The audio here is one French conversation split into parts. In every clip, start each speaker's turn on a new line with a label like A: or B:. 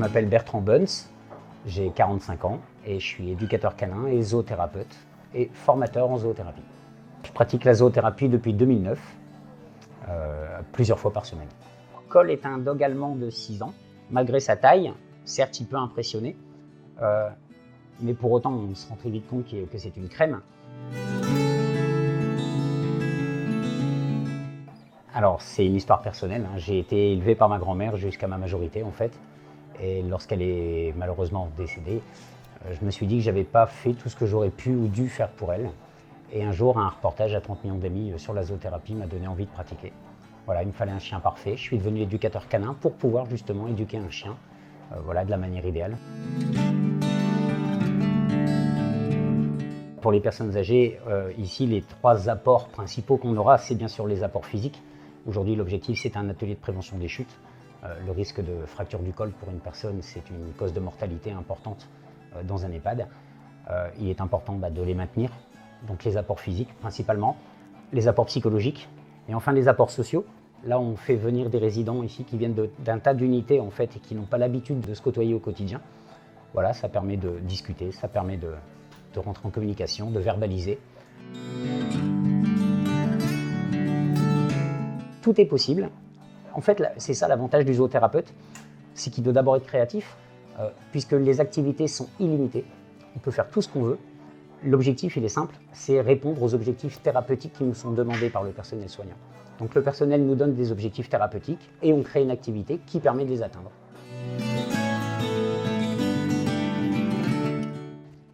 A: m'appelle Bertrand Buns, j'ai 45 ans et je suis éducateur canin et zoothérapeute et formateur en zoothérapie. Je pratique la zoothérapie depuis 2009, plusieurs fois par semaine. Cole est un dog allemand de 6 ans. Malgré sa taille, certes il peut impressionner, mais pour autant on se rend très vite compte que c'est une crème. Alors c'est une histoire personnelle, hein. J'ai été élevé par ma grand-mère jusqu'à ma majorité en fait. Et lorsqu'elle est malheureusement décédée, je me suis dit que j'avais pas fait tout ce que j'aurais pu ou dû faire pour elle. Et un jour, un reportage à 30 millions d'amis sur la zoothérapie m'a donné envie de pratiquer. Voilà, il me fallait un chien parfait. Je suis devenu éducateur canin pour pouvoir justement éduquer un chien, voilà, de la manière idéale. Pour les personnes âgées, ici, les 3 apports principaux qu'on aura, c'est bien sûr les apports physiques. Aujourd'hui, l'objectif, c'est un atelier de prévention des chutes. Le risque de fracture du col pour une personne, c'est une cause de mortalité importante dans un EHPAD. Il est important de les maintenir, donc les apports physiques principalement, les apports psychologiques et enfin les apports sociaux. Là, on fait venir des résidents ici qui viennent d'un tas d'unités en fait et qui n'ont pas l'habitude de se côtoyer au quotidien. Voilà, ça permet de discuter, ça permet de rentrer en communication, de verbaliser. Tout est possible. En fait, c'est ça l'avantage du zoothérapeute, c'est qu'il doit d'abord être créatif, puisque les activités sont illimitées. On peut faire tout ce qu'on veut. L'objectif, il est simple, c'est répondre aux objectifs thérapeutiques qui nous sont demandés par le personnel soignant. Donc le personnel nous donne des objectifs thérapeutiques et on crée une activité qui permet de les atteindre.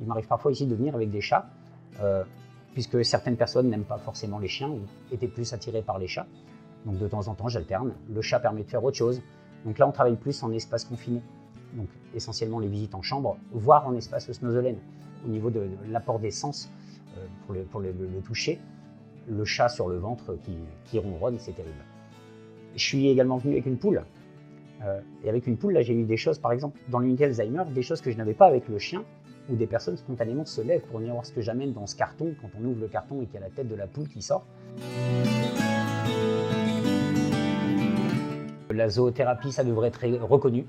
A: Il m'arrive parfois ici de venir avec des chats, puisque certaines personnes n'aiment pas forcément les chiens ou étaient plus attirées par les chats. Donc de temps en temps, j'alterne. Le chat permet de faire autre chose. Donc là, on travaille plus en espace confiné. Donc essentiellement les visites en chambre, voire en espace snozolène. Au niveau de l'apport des sens pour le toucher, le chat sur le ventre qui ronronne, c'est terrible. Je suis également venu avec une poule. Et avec une poule, là, j'ai eu des choses, par exemple, dans l'unité Alzheimer, des choses que je n'avais pas avec le chien, où des personnes spontanément se lèvent pour venir voir ce que j'amène dans ce carton, quand on ouvre le carton et qu'il y a la tête de la poule qui sort. La zoothérapie, ça devrait être reconnu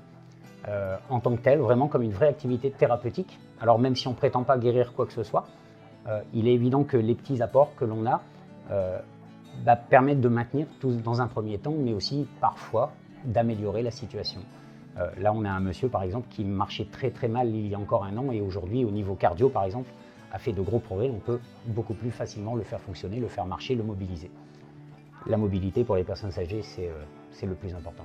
A: en tant que tel, vraiment comme une vraie activité thérapeutique. Alors même si on ne prétend pas guérir quoi que ce soit, il est évident que les petits apports que l'on a permettent de maintenir tout dans un premier temps, mais aussi parfois d'améliorer la situation. Là, on a un monsieur, par exemple, qui marchait très très mal il y a encore un an et aujourd'hui, au niveau cardio, par exemple, a fait de gros progrès. On peut beaucoup plus facilement le faire fonctionner, le faire marcher, le mobiliser. La mobilité pour les personnes âgées, c'est le plus important.